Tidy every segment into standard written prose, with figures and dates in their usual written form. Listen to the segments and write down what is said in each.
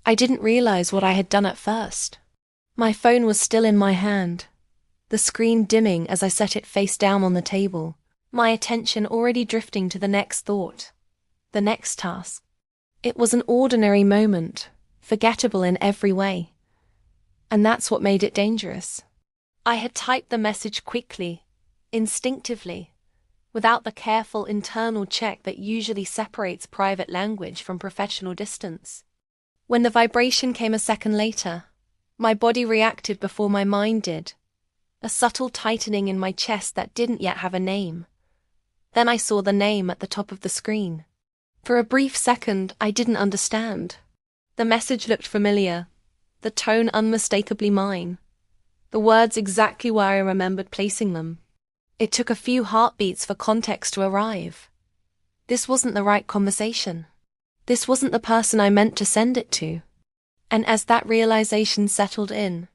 I didn't realize what I had done at first. My phone was still in my hand, the screen dimming as I set it face down on the table, my attention already drifting to the next thought, the next task. It was an ordinary moment, forgettable in every way. And that's what made it dangerous. I had typed the message quickly, instinctively, without the careful internal check that usually separates private language from professional distance. When the vibration came a second later, my body reacted before my mind did, a subtle tightening in my chest that didn't yet have a name. Then I saw the name at the top of the screen. For a brief second, I didn't understand. The message looked familiar, the tone unmistakably mine, the words exactly where I remembered placing them. It took a few heartbeats for context to arrive. This wasn't the right conversation. This wasn't the person I meant to send it to. And as that realization settled in,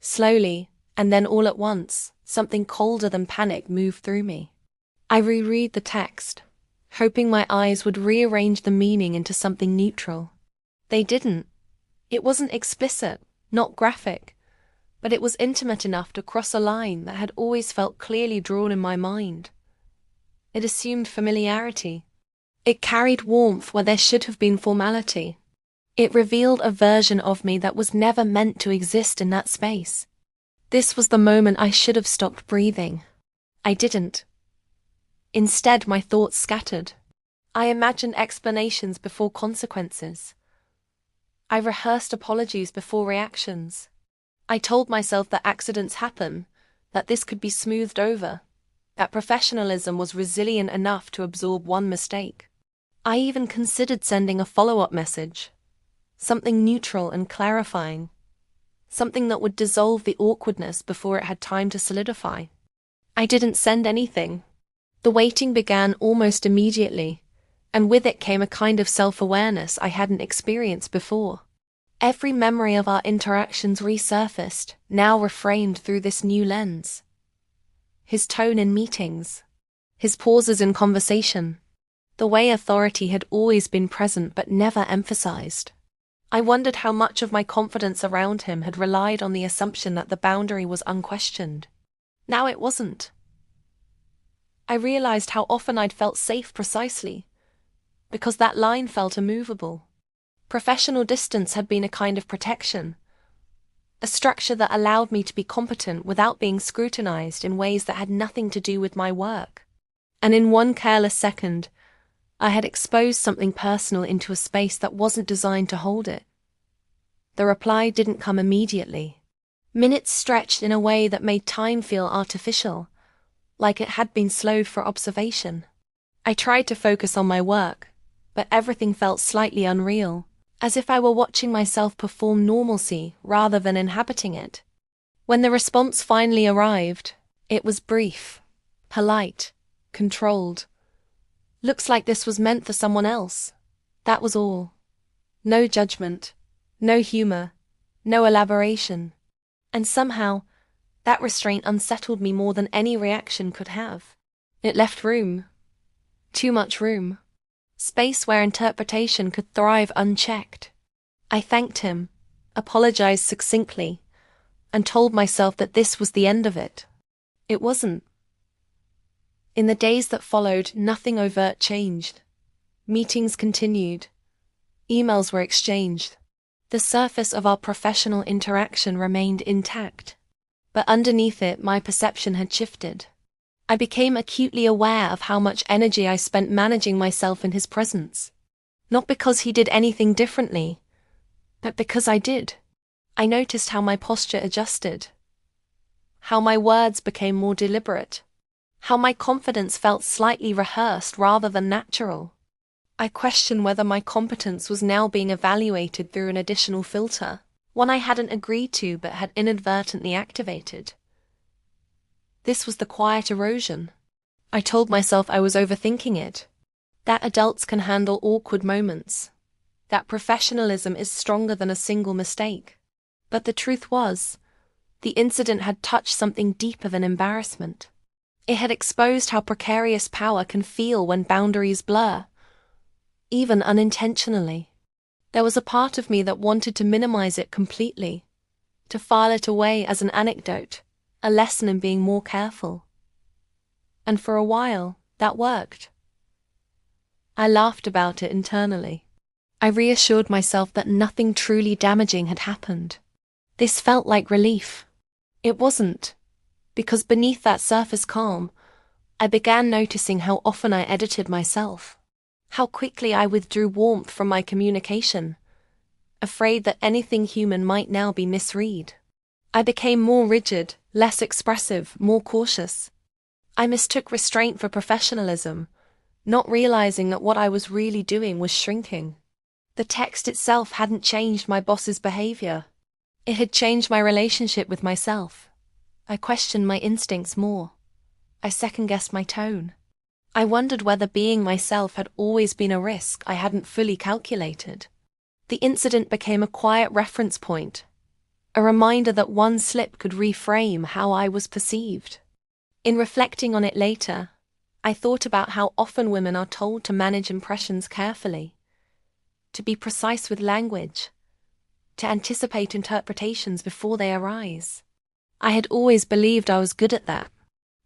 slowly, and then all at once, something colder than panic moved through me. I reread the text, hoping my eyes would rearrange the meaning into something neutral. They didn't. It wasn't explicit, not graphic, but it was intimate enough to cross a line that had always felt clearly drawn in my mind. It assumed familiarity. It carried warmth where there should have been formality. It revealed a version of me that was never meant to exist in that space. This was the moment I should have stopped breathing. I didn't. Instead, my thoughts scattered. I imagined explanations before consequences. I rehearsed apologies before reactions. I told myself that accidents happen, that this could be smoothed over, that professionalism was resilient enough to absorb one mistake. I even considered sending a follow-up message, something neutral and clarifying, something that would dissolve the awkwardness before it had time to solidify. I didn't send anything. The waiting began almost immediately, and with it came a kind of self-awareness I hadn't experienced before. Every memory of our interactions resurfaced, now reframed through this new lens. His tone in meetings, his pauses in conversation, the way authority had always been present but never emphasized. I wondered how much of my confidence around him had relied on the assumption that the boundary was unquestioned. Now it wasn't. I realized how often I'd felt safe precisely because that line felt immovable. Professional distance had been a kind of protection, a structure that allowed me to be competent without being scrutinized in ways that had nothing to do with my work. And in one careless second, I had exposed something personal into a space that wasn't designed to hold it. The reply didn't come immediately. Minutes stretched in a way that made time feel artificial, like it had been slowed for observation. I tried to focus on my work, but everything felt slightly unreal, as if I were watching myself perform normalcy rather than inhabiting it. When the response finally arrived, it was brief, polite, controlled. Looks like this was meant for someone else. That was all. No judgment, no humor, no elaboration. And somehow, that restraint unsettled me more than any reaction could have. It left room. Too much room. Space where interpretation could thrive unchecked. I thanked him, apologized succinctly, and told myself that this was the end of it. It wasn't. In the days that followed, nothing overt changed. Meetings continued. Emails were exchanged. The surface of our professional interaction remained intact. But underneath it, my perception had shifted. I became acutely aware of how much energy I spent managing myself in his presence. Not because he did anything differently, but because I did. I noticed how my posture adjusted, how my words became more deliberate, how my confidence felt slightly rehearsed rather than natural. I questioned whether my competence was now being evaluated through an additional filter, one I hadn't agreed to but had inadvertently activated. This was the quiet erosion. I told myself I was overthinking it, that adults can handle awkward moments, that professionalism is stronger than a single mistake. But the truth was, the incident had touched something deeper than embarrassment. It had exposed how precarious power can feel when boundaries blur, even unintentionally. There was a part of me that wanted to minimize it completely, to file it away as an anecdote, a lesson in being more careful. And for a while, that worked. I laughed about it internally. I reassured myself that nothing truly damaging had happened. This felt like relief. It wasn't, because beneath that surface calm, I began noticing how often I edited myself, how quickly I withdrew warmth from my communication, afraid that anything human might now be misread. I became more rigid, less expressive, more cautious. I mistook restraint for professionalism, not realizing that what I was really doing was shrinking. The text itself hadn't changed my boss's behavior. It had changed my relationship with myself. I questioned my instincts more. I second-guessed my tone. I wondered whether being myself had always been a risk I hadn't fully calculated. The incident became a quiet reference point, a reminder that one slip could reframe how I was perceived. In reflecting on it later, I thought about how often women are told to manage impressions carefully, to be precise with language, to anticipate interpretations before they arise. I had always believed I was good at that.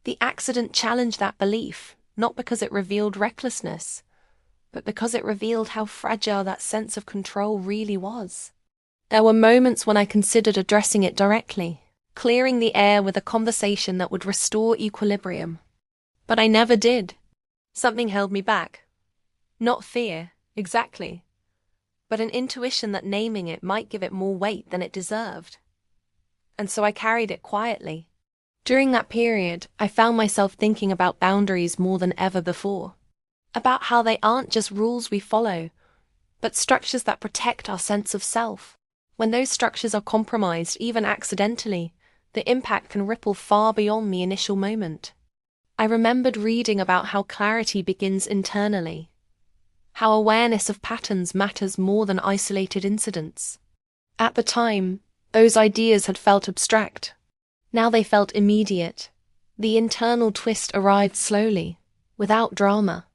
The accident challenged that belief, not because it revealed recklessness, but because it revealed how fragile that sense of control really was. There were moments when I considered addressing it directly, clearing the air with a conversation that would restore equilibrium. But I never did. Something held me back. Not fear, exactly, but an intuition that naming it might give it more weight than it deserved. And so I carried it quietly. During that period, I found myself thinking about boundaries more than ever before, about how they aren't just rules we follow, but structures that protect our sense of self. When those structures are compromised, even accidentally, the impact can ripple far beyond the initial moment. I remembered reading about how clarity begins internally, how awareness of patterns matters more than isolated incidents. At the time, those ideas had felt abstract. Now they felt immediate. The internal twist arrived slowly, without drama.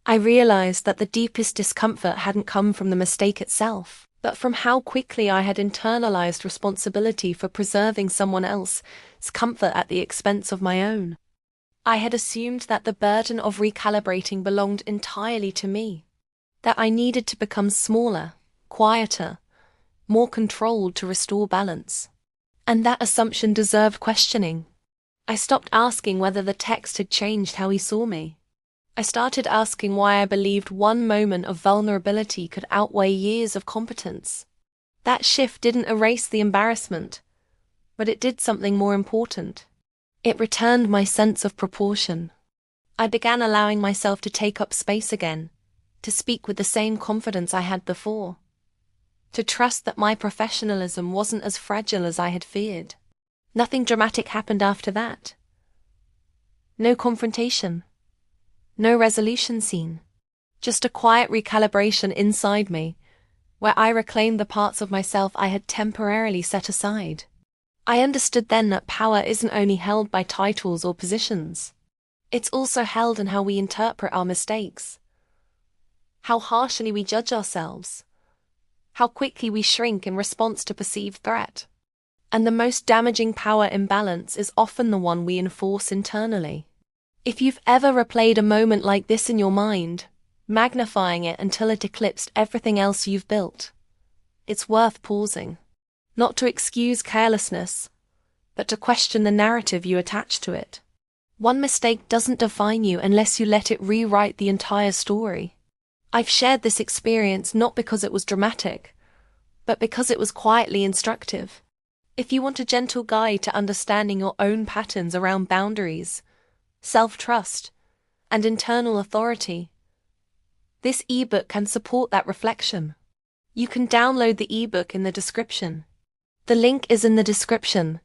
I realized that the deepest discomfort hadn't come from the mistake itself, but from how quickly I had internalized responsibility for preserving someone else's comfort at the expense of my own. I had assumed that the burden of recalibrating belonged entirely to me, that I needed to become smaller, quieter, more controlled to restore balance. And that assumption deserved questioning. I stopped asking whether the text had changed how he saw me. I started asking why I believed one moment of vulnerability could outweigh years of competence. That shift didn't erase the embarrassment, but it did something more important. It returned my sense of proportion. I began allowing myself to take up space again, to speak with the same confidence I had before, to trust that my professionalism wasn't as fragile as I had feared. Nothing dramatic happened after that. No confrontation. No resolution scene. Just a quiet recalibration inside me, where I reclaimed the parts of myself I had temporarily set aside. I understood then that power isn't only held by titles or positions. It's also held in how we interpret our mistakes, how harshly we judge ourselves, how quickly we shrink in response to perceived threat. And the most damaging power imbalance is often the one we enforce internally. If you've ever replayed a moment like this in your mind, magnifying it until it eclipsed everything else you've built, it's worth pausing. Not to excuse carelessness, but to question the narrative you attach to it. One mistake doesn't define you unless you let it rewrite the entire story. I've shared this experience not because it was dramatic, but because it was quietly instructive. If you want a gentle guide to understanding your own patterns around boundaries, self-trust, and internal authority, this ebook can support that reflection. You can download the ebook in the description. The link is in the description.